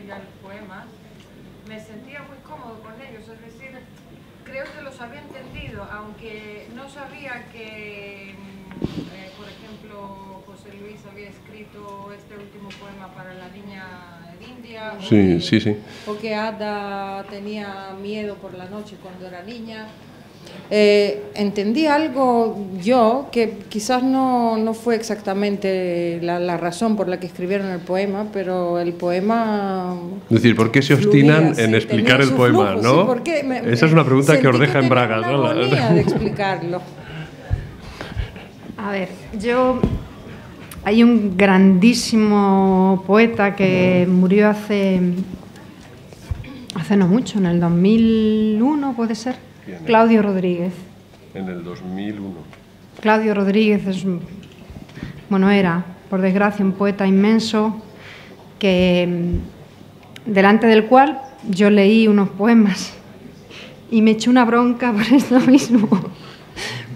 estudiar poemas, me sentía muy cómodo con ellos, es decir, creo que los había entendido, aunque no sabía que, por ejemplo, José Luis había escrito este último poema para la niña de India, o que Ada tenía miedo por la noche cuando era niña. Entendí algo yo que quizás no fue exactamente la razón por la que escribieron el poema, pero el poema... Es decir, ¿por qué se obstinan en explicar el poema? ¿No? Sí, esa es una pregunta que os deja en bragas, ¿no? La agonía de explicarlo. A ver, hay un grandísimo poeta que murió hace no mucho, en el 2001, ¿puede ser? Claudio Rodríguez. En el 2001. Claudio Rodríguez era, por desgracia, un poeta inmenso delante del cual yo leí unos poemas y me eché una bronca por eso mismo.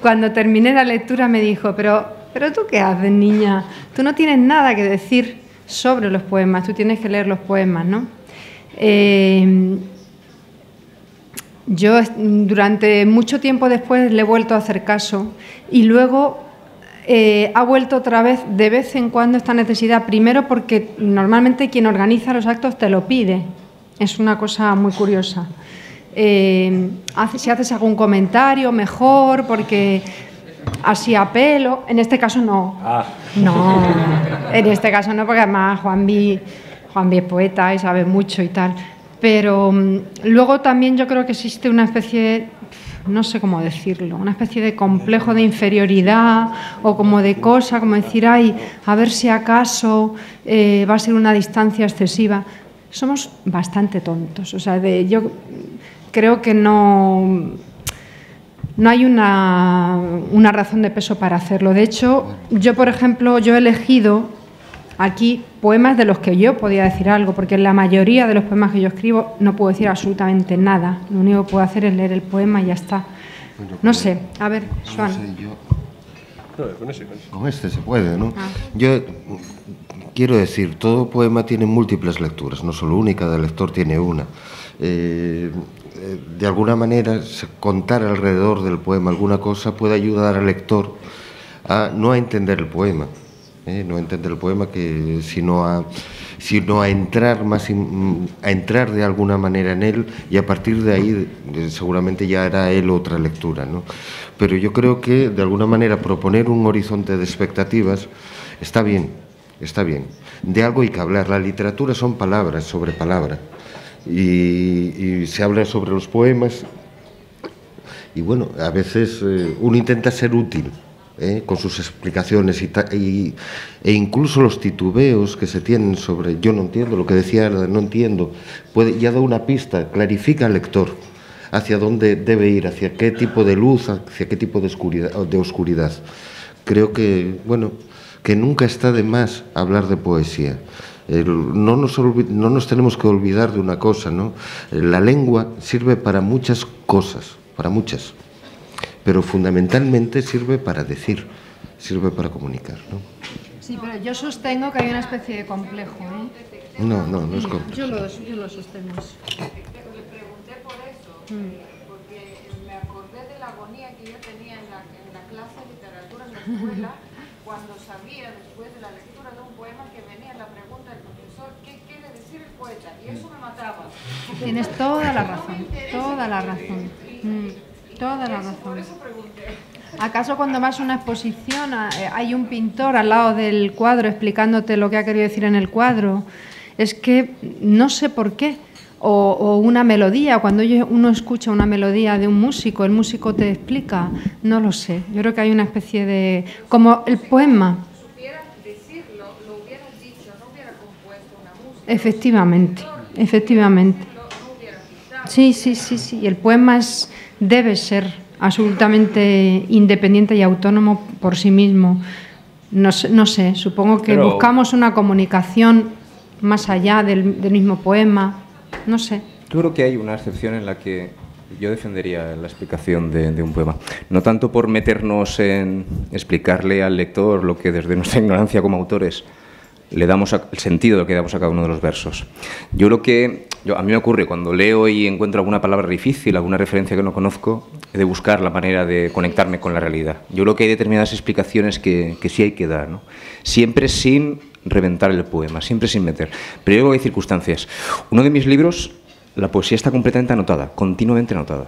Cuando terminé la lectura me dijo, pero ¿tú qué haces, niña? Tú no tienes nada que decir sobre los poemas, tú tienes que leer los poemas, ¿no? Yo durante mucho tiempo después le he vuelto a hacer caso y luego ha vuelto otra vez de vez en cuando esta necesidad, primero porque normalmente quien organiza los actos te lo pide, es una cosa muy curiosa. Si haces algún comentario mejor, porque así a pelo, en este caso no. No, en este caso no, porque además Juanvi es poeta y sabe mucho y tal. Pero luego también yo creo que existe una especie, no sé cómo decirlo, una especie de complejo de inferioridad o como de cosa, como decir, ay, a ver si acaso va a ser una distancia excesiva. Somos bastante tontos, o sea, yo creo que no hay una razón de peso para hacerlo. De hecho, yo, por ejemplo, he elegido aquí poemas de los que yo podía decir algo, porque en la mayoría de los poemas que yo escribo no puedo decir absolutamente nada. Lo único que puedo hacer es leer el poema y ya está. No sé, a ver, Joan. Con este se puede, ¿no? Yo quiero decir, todo poema tiene múltiples lecturas, no solo única, el lector tiene una. De alguna manera, contar alrededor del poema alguna cosa puede ayudar al lector no a entender el poema, no a entender el poema, sino a entrar de alguna manera en él, y a partir de ahí seguramente ya hará él otra lectura, ¿no? Pero yo creo que de alguna manera proponer un horizonte de expectativas está bien. De algo hay que hablar. La literatura son palabras sobre palabra, y se habla sobre los poemas, y bueno, a veces uno intenta ser útil con sus explicaciones e incluso los titubeos que se tienen sobre yo no entiendo, lo que decía, no entiendo, ya da una pista, clarifica al lector hacia dónde debe ir, hacia qué tipo de luz, hacia qué tipo de oscuridad. Creo que, bueno, que nunca está de más hablar de poesía. No nos tenemos que olvidar de una cosa, ¿no? La lengua sirve para muchas cosas, para muchas, pero fundamentalmente sirve para decir, sirve para comunicar, ¿no? Sí, pero yo sostengo que hay una especie de complejo, ¿eh? No es complejo. Yo lo sostengo. Le pregunté por eso, porque me acordé de la agonía que yo tenía en la clase de literatura en la escuela, cuando sabía, después de la lectura de un poema, que venía la pregunta del profesor, ¿qué quiere decir el poeta? Y eso me mataba. Tienes toda la razón, toda la razón. Toda la razón. Por eso pregunté. ¿Acaso cuando vas a una exposición hay un pintor al lado del cuadro explicándote lo que ha querido decir en el cuadro? Es que no sé por qué. O una melodía, cuando uno escucha una melodía de un músico, el músico te explica, no lo sé. Yo creo que hay una especie de... como el poema. Si supieras decirlo, lo hubieras dicho, no hubiera compuesto una música. Efectivamente. Sí. Y el poema debe ser absolutamente independiente y autónomo por sí mismo. No sé, supongo que buscamos una comunicación más allá del mismo poema. No sé. Yo creo que hay una excepción en la que yo defendería la explicación de un poema. No tanto por meternos en explicarle al lector lo que desde nuestra ignorancia como autores le damos el sentido de lo que damos a cada uno de los versos. A mí me ocurre cuando leo y encuentro alguna palabra difícil, alguna referencia que no conozco, he de buscar la manera de conectarme con la realidad. Yo creo que hay determinadas explicaciones que sí hay que dar, ¿no? Siempre sin reventar el poema, siempre sin meter. Pero yo creo que hay circunstancias. Uno de mis libros, la poesía está completamente anotada, continuamente anotada.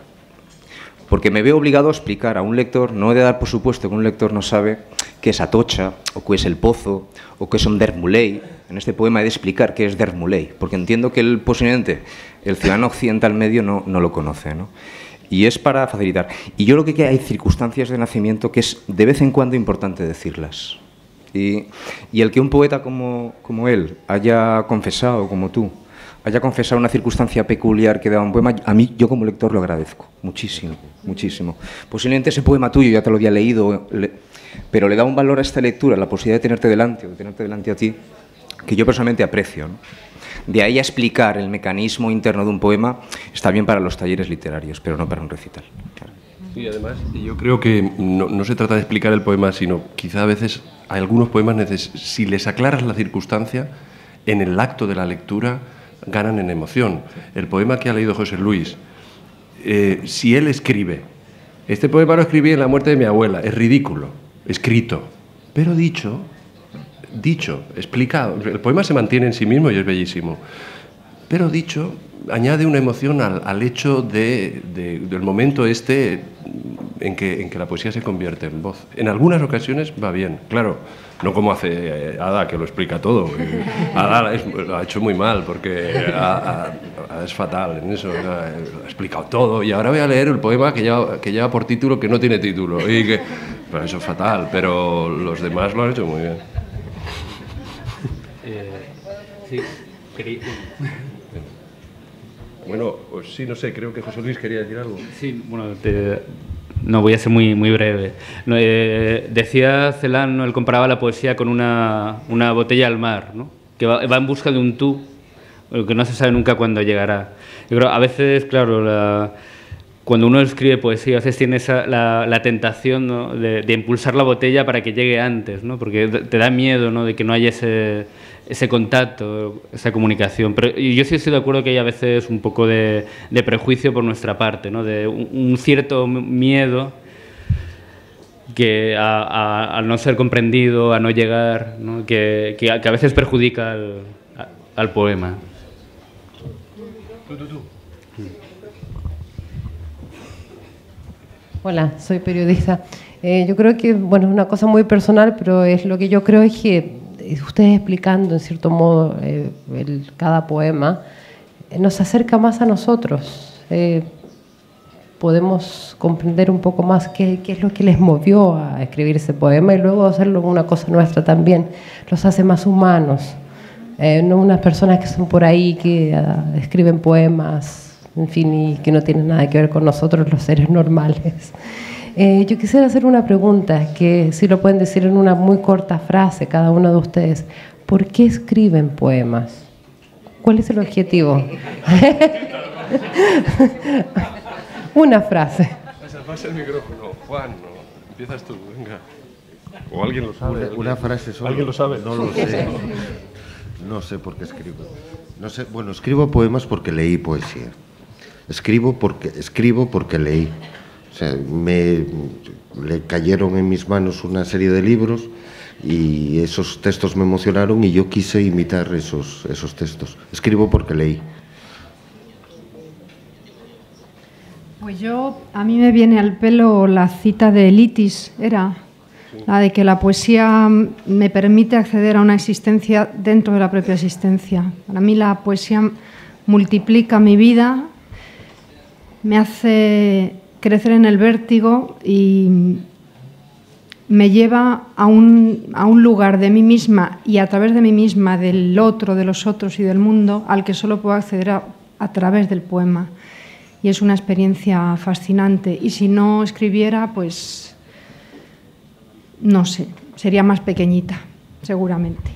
Porque me veo obligado a explicar a un lector, no he de dar por supuesto que un lector no sabe qué es Atocha, o qué es El Pozo, o qué es un Dermulei. En este poema he de explicar qué es Dermulei, porque entiendo que posiblemente el ciudadano occidental medio no lo conoce, ¿no? Y es para facilitar. Y yo creo que hay circunstancias de nacimiento que es de vez en cuando importante decirlas. Y el que un poeta como él haya confesado, como tú, haya confesado una circunstancia peculiar que da un poema, a mí, yo como lector, lo agradezco muchísimo, muchísimo. Posiblemente ese poema tuyo ya te lo había leído, pero le da un valor a esta lectura, la posibilidad de tenerte delante, o de tenerte delante a ti, que yo personalmente aprecio, ¿no? De ahí a explicar el mecanismo interno de un poema, está bien para los talleres literarios, pero no para un recital. Claro. Sí, además, yo creo que no se trata de explicar el poema, sino quizá a veces a algunos poemas, si les aclaras la circunstancia, en el acto de la lectura ganan en emoción. El poema que ha leído José Luis, si él escribe, este poema lo escribí en la muerte de mi abuela, es ridículo, escrito, pero dicho, explicado. El poema se mantiene en sí mismo y es bellísimo, pero dicho, añade una emoción al hecho del momento en que la poesía se convierte en voz. En algunas ocasiones va bien, claro, no como hace Ada, que lo explica todo. Ada lo ha hecho muy mal, porque Ada es fatal en eso, ha explicado todo, y ahora voy a leer el poema que lleva por título que no tiene título, pero eso es fatal, pero los demás lo han hecho muy bien. Sí, Bueno, pues sí, no sé, creo que José Luis quería decir algo. Sí, bueno, no, voy a ser muy breve. No, decía Celan, ¿no? Él comparaba la poesía con una botella al mar, ¿no? Que va en busca de un tú, que no se sabe nunca cuándo llegará. Yo creo, a veces, claro, cuando uno escribe poesía, a veces tiene la tentación, ¿no? de impulsar la botella para que llegue antes, ¿no? Porque te da miedo, ¿no? De que no haya ese contacto, esa comunicación. Pero yo sí estoy de acuerdo que hay a veces un poco de prejuicio por nuestra parte, ¿no? De un cierto miedo que a no ser comprendido, a no llegar, ¿no? Que a veces perjudica al poema. Tú. Hola, soy periodista. Yo creo que, bueno, es una cosa muy personal, pero es lo que yo creo es que ustedes explicando, en cierto modo, cada poema, nos acerca más a nosotros. Podemos comprender un poco más qué es lo que les movió a escribir ese poema y luego hacerlo una cosa nuestra también. Los hace más humanos. No unas personas que son por ahí, que escriben poemas, en fin, y que no tienen nada que ver con nosotros, los seres normales. Yo quisiera hacer una pregunta, que si lo pueden decir en una muy corta frase cada uno de ustedes. ¿Por qué escriben poemas? ¿Cuál es el objetivo? Una frase. Pasa el micrófono. Juan, no. Empiezas tú, venga. O alguien lo sabe. Una frase solo. ¿Alguien lo sabe? No lo sé. No sé por qué escribo. No sé. Bueno, escribo poemas porque leí poesía. Escribo porque leí. O sea, le cayeron en mis manos una serie de libros y esos textos me emocionaron y yo quise imitar esos textos. Escribo porque leí. Pues a mí me viene al pelo la cita de Litis, la de que la poesía me permite acceder a una existencia dentro de la propia existencia. Para mí la poesía multiplica mi vida, me hace crecer en el vértigo y me lleva a un lugar de mí misma y a través de mí misma, del otro, de los otros y del mundo, al que solo puedo acceder a través del poema. Y es una experiencia fascinante. Y si no escribiera, pues no sé, sería más pequeñita, seguramente.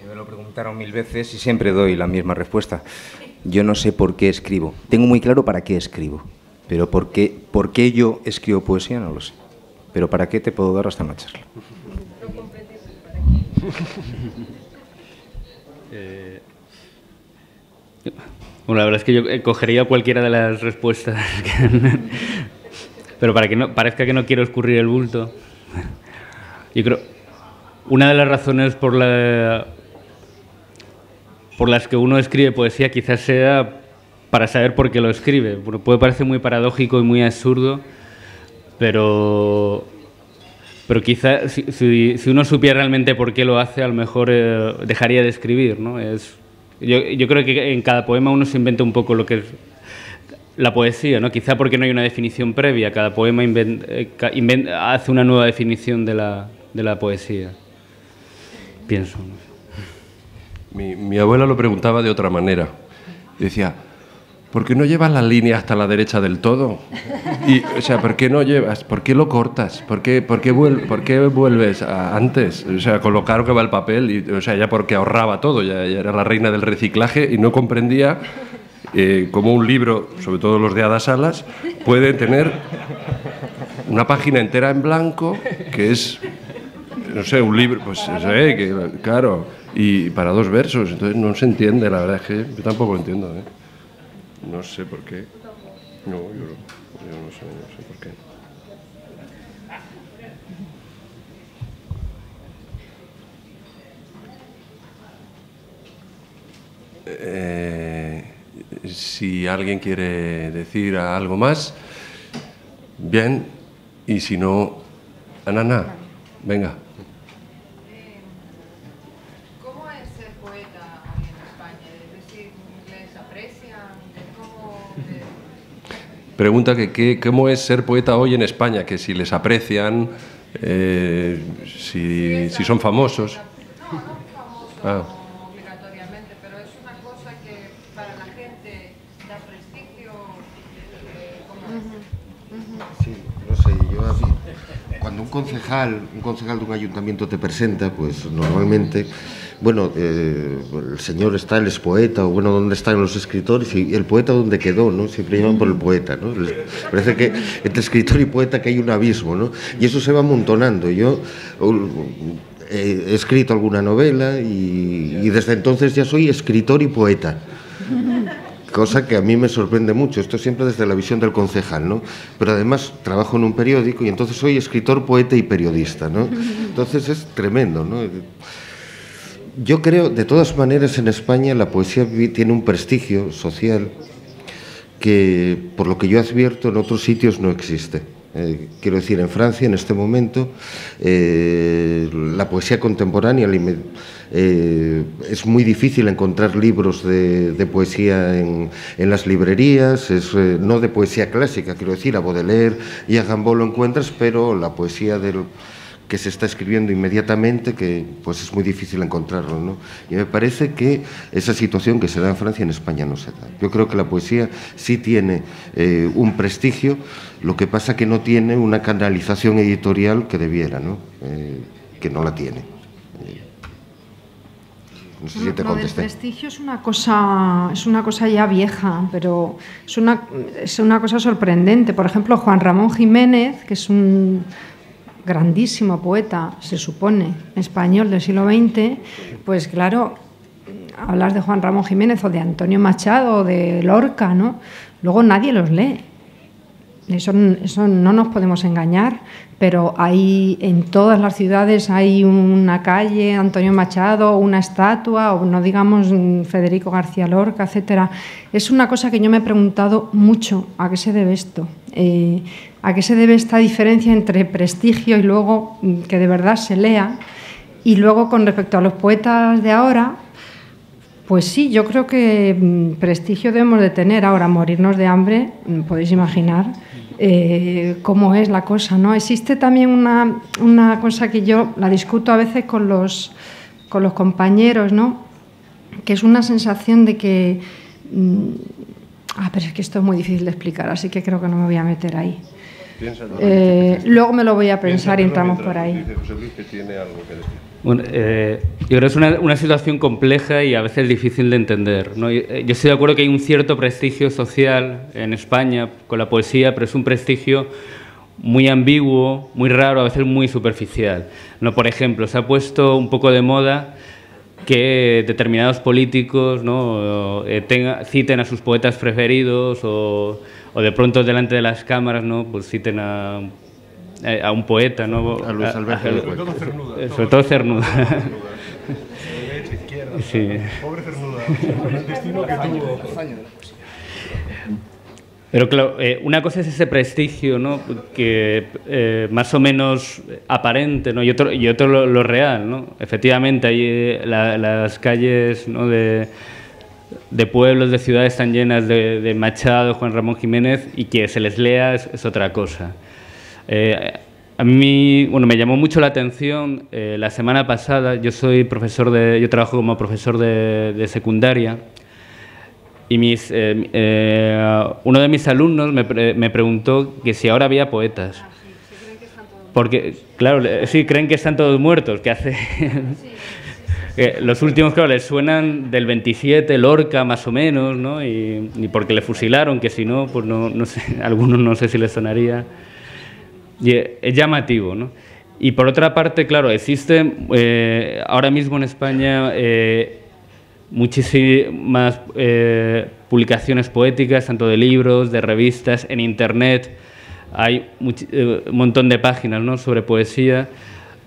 Me lo preguntaron 1000 veces y siempre doy la misma respuesta. Yo no sé por qué escribo. Tengo muy claro para qué escribo, pero por qué yo escribo poesía no lo sé. Pero para qué te puedo dar hasta una charla. Bueno, la verdad es que yo cogería cualquiera de las respuestas, pero para que no parezca que no quiero escurrir el bulto. Yo creo una de las razones por las que uno escribe poesía quizás sea para saber por qué lo escribe. Bueno, puede parecer muy paradójico y muy absurdo, pero quizás si uno supiera realmente por qué lo hace, a lo mejor dejaría de escribir, ¿no? Yo creo que en cada poema uno se inventa un poco lo que es la poesía, ¿no? Quizá porque no hay una definición previa, cada poema hace una nueva definición de la poesía, pienso. Mi abuela lo preguntaba de otra manera. Decía, ¿por qué no llevas la línea hasta la derecha del todo? O sea, ¿por qué no llevas? ¿Por qué lo cortas? ¿Por qué vuelves antes? O sea, con lo caro que va el papel, o sea, ya porque ahorraba todo, ya era la reina del reciclaje y no comprendía cómo un libro, sobre todo los de Ada Salas, puede tener una página entera en blanco, que es, no sé, un libro, pues, claro, y para 2 versos, entonces no se entiende, la verdad es que yo tampoco lo entiendo, ¿eh? No sé por qué. No, yo no sé por qué. Si alguien quiere decir algo más, bien, y si no, Ananá, venga. ¿Cómo es ser poeta hoy en España? Es decir, ¿les aprecian? Pregunta cómo es ser poeta hoy en España, que si les aprecian, si son famosos. No famosos obligatoriamente, pero es una cosa que para la gente da prestigio. Sí, no sé, cuando un concejal de un ayuntamiento te presenta, pues normalmente, bueno, el señor está, él es poeta, o bueno, ¿dónde están los escritores? Y el poeta, ¿dónde quedó? ¿No? Siempre llaman por el poeta, ¿no? Parece que entre escritor y poeta que hay un abismo, ¿no? Y eso se va amontonando. Yo he escrito alguna novela y desde entonces ya soy escritor y poeta. Cosa que a mí me sorprende mucho, esto siempre desde la visión del concejal, ¿no? Pero además trabajo en un periódico y entonces soy escritor, poeta y periodista, ¿no? Entonces es tremendo, ¿no? Yo creo, de todas maneras, en España la poesía tiene un prestigio social que, por lo que yo advierto, en otros sitios no existe. Quiero decir, en Francia, en este momento, la poesía contemporánea es muy difícil encontrar libros de poesía en las librerías, no de poesía clásica, quiero decir, a Baudelaire y a Rimbaud lo encuentras, pero la poesía que se está escribiendo inmediatamente, que pues es muy difícil encontrarlo, ¿no? Y me parece que esa situación que se da en Francia, en España no se da. Yo creo que la poesía sí tiene un prestigio, lo que pasa que no tiene una canalización editorial que debiera, ¿no? Que no la tiene. No sé si te contesté. Lo del prestigio es una cosa ya vieja, pero es una cosa sorprendente. Por ejemplo, Juan Ramón Jiménez, que es un grandísimo poeta, se supone, español del siglo XX, pues claro, hablas de Juan Ramón Jiménez o de Antonio Machado o de Lorca, ¿no? Luego nadie los lee. Eso no nos podemos engañar, pero en todas las ciudades hay una calle, Antonio Machado, una estatua, o no digamos Federico García Lorca, etcétera. Es una cosa que yo me he preguntado mucho, ¿a qué se debe esto? ¿A qué se debe esta diferencia entre prestigio y luego que de verdad se lea? Y luego, con respecto a los poetas de ahora, pues sí, yo creo que prestigio debemos de tener. Ahora, morirnos de hambre, podéis imaginar cómo es la cosa, ¿no? Existe también una cosa que yo la discuto a veces con los compañeros, ¿no? Que es una sensación de que... pero es que esto es muy difícil de explicar, así que creo que no me voy a meter ahí. Luego me lo voy a pensar y entramos por ahí. Dice José Luis que tiene algo que decir. Bueno, yo creo que es una situación compleja y a veces difícil de entender, ¿no? Yo estoy de acuerdo que hay un cierto prestigio social en España con la poesía, pero es un prestigio muy ambiguo, muy raro, a veces muy superficial, ¿no? Por ejemplo, se ha puesto un poco de moda que determinados políticos, ¿no? Citen a sus poetas preferidos o de pronto delante de las cámaras, ¿no? Pues citen a un poeta, ¿no? A Luis Alberto. Sobre todo Cernuda. Sí. Pobre Cernuda, con el destino que tuvo. Pero claro, una cosa es ese prestigio, ¿no? Que más o menos aparente, ¿no? Y otro lo real, ¿no? Efectivamente, hay las calles, ¿no? de pueblos, de ciudades tan llenas de Machado, Juan Ramón Jiménez, y que se les lea es otra cosa. A mí, bueno, me llamó mucho la atención la semana pasada. Yo trabajo como profesor de secundaria. Y uno de mis alumnos me preguntó que si ahora había poetas. Porque, claro, sí, creen que están todos muertos, que hace... Los últimos, claro, les suenan del 27, Lorca, más o menos, ¿no? Y porque le fusilaron, que si no, pues no sé, algunos no sé si les sonaría. Y es llamativo, ¿no? Y por otra parte, claro, existen ahora mismo en España... muchísimas publicaciones poéticas, tanto de libros, de revistas, en Internet. Hay un montón de páginas, ¿no? sobre poesía,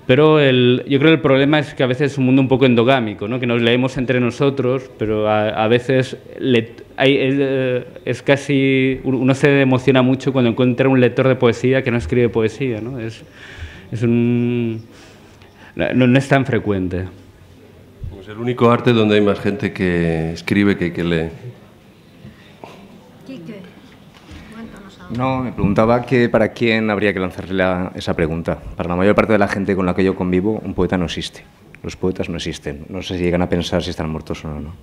pero yo creo que el problema es que a veces es un mundo un poco endogámico, ¿no? Que nos leemos entre nosotros, pero a veces es casi... Uno se emociona mucho cuando encuentra un lector de poesía que no escribe poesía, ¿no? No es tan frecuente. Es el único arte donde hay más gente que escribe que lee. Quique, cuéntanos algo. No, me preguntaba que para quién habría que lanzarle esa pregunta. Para la mayor parte de la gente con la que yo convivo, un poeta no existe. Los poetas no existen. No sé si llegan a pensar si están muertos o no.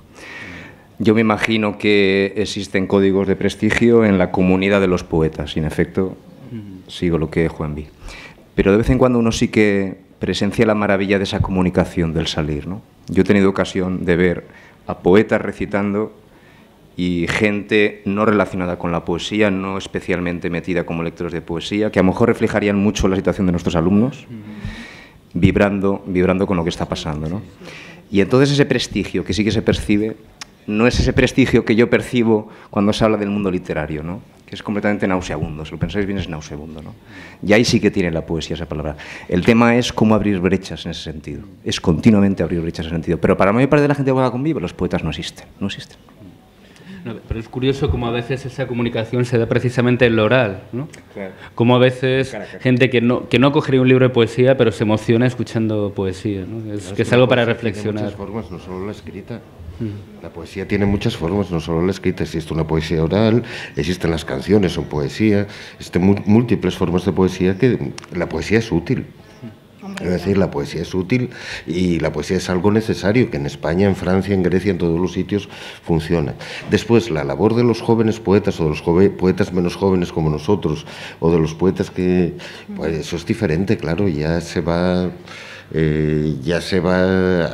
Yo me imagino que existen códigos de prestigio en la comunidad de los poetas. Y en efecto, sigo lo que Juan vi. Pero de vez en cuando uno sí que presencia la maravilla de esa comunicación del salir, ¿no? Yo he tenido ocasión de ver a poetas recitando y gente no relacionada con la poesía, no especialmente metida como lectores de poesía, que a lo mejor reflejarían mucho la situación de nuestros alumnos, vibrando con lo que está pasando, ¿no? Y entonces ese prestigio que sí que se percibe no es ese prestigio que yo percibo cuando se habla del mundo literario, ¿no? Que es completamente nauseabundo, si lo pensáis bien es nauseabundo, ¿no? Y ahí sí que tiene la poesía esa palabra. El tema es cómo abrir brechas en ese sentido, es continuamente abrir brechas en ese sentido, pero para la mayor parte de la gente que convive, los poetas no existen. No, pero es curioso cómo a veces esa comunicación se da precisamente en lo oral, ¿no? Claro. Como a veces gente que no cogería un libro de poesía, pero se emociona escuchando poesía, ¿no? Es algo para reflexionar. Tiene muchas formas, no solo la escrita. La poesía tiene muchas formas, no solo la escrita. Existe una poesía oral, existen las canciones, son poesía, existen múltiples formas de poesía que la poesía es útil. Es decir, la poesía es útil y la poesía es algo necesario, que en España, en Francia, en Grecia, en todos los sitios funciona. Después, la labor de los jóvenes poetas o de los poetas menos jóvenes como nosotros, o de los poetas que... Pues eso es diferente, claro, ya se va...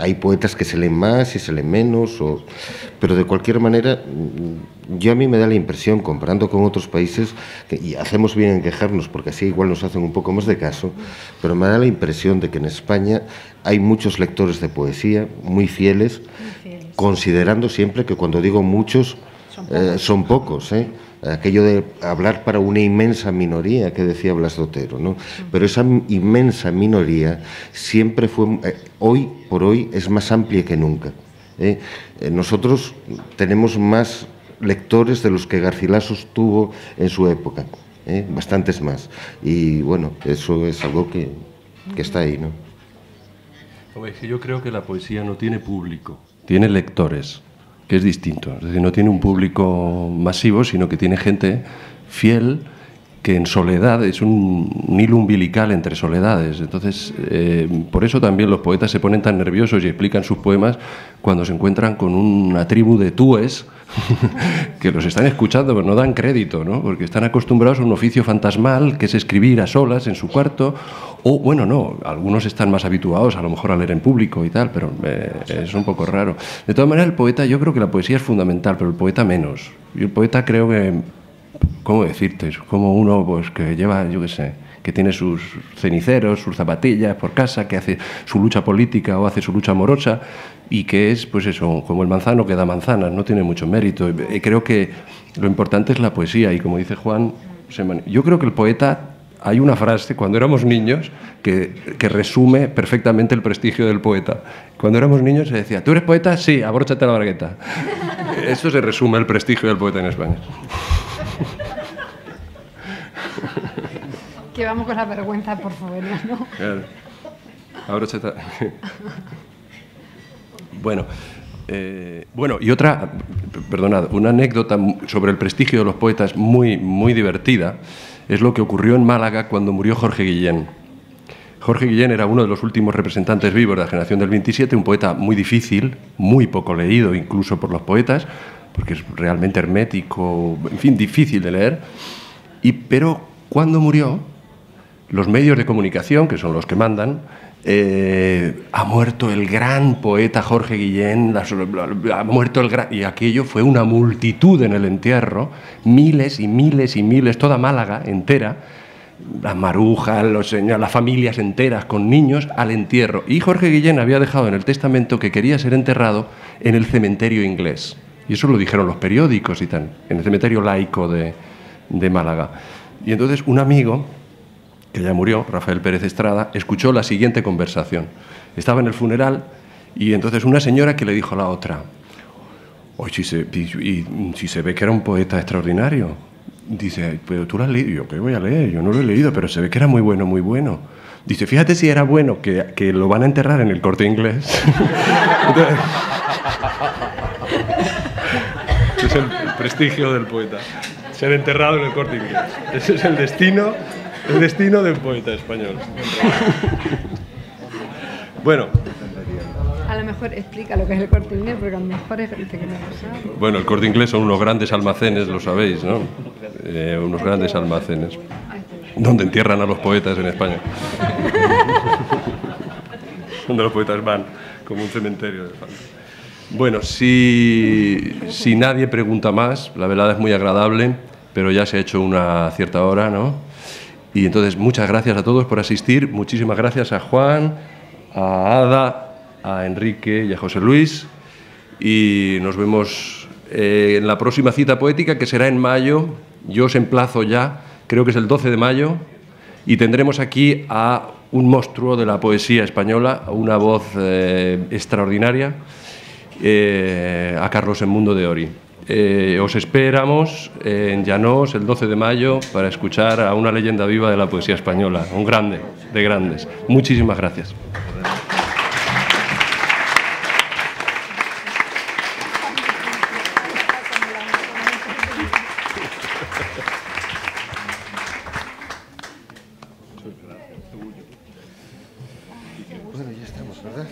hay poetas que se leen más y se leen menos, pero de cualquier manera, a mí me da la impresión, comparando con otros países, y hacemos bien en quejarnos, porque así igual nos hacen un poco más de caso, pero me da la impresión de que en España hay muchos lectores de poesía muy fieles, considerando siempre que cuando digo muchos, son pocos, aquello de hablar para una inmensa minoría que decía Blas de Otero, ¿no? Pero esa inmensa minoría siempre fue, hoy por hoy es más amplia que nunca. Nosotros tenemos más lectores de los que Garcilaso tuvo en su época, bastantes más, y bueno, eso es algo que está ahí, ¿no? Yo creo que la poesía no tiene público, tiene lectores, que es distinto. Es decir, no tiene un público masivo, sino que tiene gente fiel que en soledad es un hilo umbilical entre soledades. Entonces, por eso también los poetas se ponen tan nerviosos y explican sus poemas cuando se encuentran con una tribu de túes que los están escuchando, pero no dan crédito, ¿no? Porque están acostumbrados a un oficio fantasmal, que es escribir a solas en su cuarto, o, bueno, no, algunos están más habituados a lo mejor a leer en público y tal, pero es un poco raro. De todas maneras, el poeta, yo creo que la poesía es fundamental, pero el poeta menos. Y el poeta creo que, ¿cómo decirte? Es como uno pues que lleva, yo qué sé, que tiene sus ceniceros, sus zapatillas por casa, que hace su lucha política o hace su lucha amorosa y que es, pues eso, como el manzano que da manzanas, no tiene mucho mérito. Y creo que lo importante es la poesía y, como dice Juan, yo creo que el poeta, hay una frase cuando éramos niños que resume perfectamente el prestigio del poeta. Cuando éramos niños se decía, ¿tú eres poeta? Sí, abróchate la bragueta. Eso se resume el prestigio del poeta en España. Que vamos con la vergüenza por favor, ¿no? Claro. Abróchate. Bueno, y otra, perdonad, una anécdota sobre el prestigio de los poetas muy, muy divertida es lo que ocurrió en Málaga cuando murió Jorge Guillén. Jorge Guillén era uno de los últimos representantes vivos de la generación del 27, un poeta muy difícil, muy poco leído incluso por los poetas, porque es realmente hermético, en fin, difícil de leer. Pero cuando murió, los medios de comunicación, que son los que mandan, ha muerto el gran poeta Jorge Guillén, ha muerto el gran... Y aquello fue una multitud en el entierro, miles y miles y miles, toda Málaga entera, las marujas, las familias enteras con niños al entierro. Y Jorge Guillén había dejado en el testamento que quería ser enterrado en el cementerio inglés. Y eso lo dijeron los periódicos y tal, en el cementerio laico de Málaga. Y entonces un amigo, que ya murió, Rafael Pérez Estrada, escuchó la siguiente conversación. Estaba en el funeral y entonces una señora que le dijo a la otra, oye, si se ve que era un poeta extraordinario. Dice, pero tú lo has leído. Yo, ¿qué voy a leer? Yo no lo he leído, pero se ve que era muy bueno, muy bueno. Dice, fíjate si era bueno, que lo van a enterrar en el Corte Inglés. Entonces, ese es el prestigio del poeta, ser enterrado en el Corte Inglés. Ese es el destino del poeta español. Bueno. A lo mejor explica lo que es el Corte Inglés, porque a lo mejor es gente que no lo sabe. Bueno, el Corte Inglés son unos grandes almacenes, lo sabéis, ¿no? Unos grandes almacenes, donde entierran a los poetas en España. Donde los poetas van, como un cementerio de fan. Bueno, si nadie pregunta más, la velada es muy agradable, pero ya se ha hecho una cierta hora, ¿no? Y entonces, muchas gracias a todos por asistir. Muchísimas gracias a Juan, a Ada, a Enrique y a José Luis. Y nos vemos en la próxima cita poética, que será en mayo. Yo os emplazo ya, creo que es el 12 de mayo, y tendremos aquí a un monstruo de la poesía española, una voz extraordinaria, a Carlos Edmundo de Ory. Os esperamos en Llanós el 12 de mayo para escuchar a una leyenda viva de la poesía española, un grande de grandes. Muchísimas gracias. Bueno, ya estamos, ¿verdad?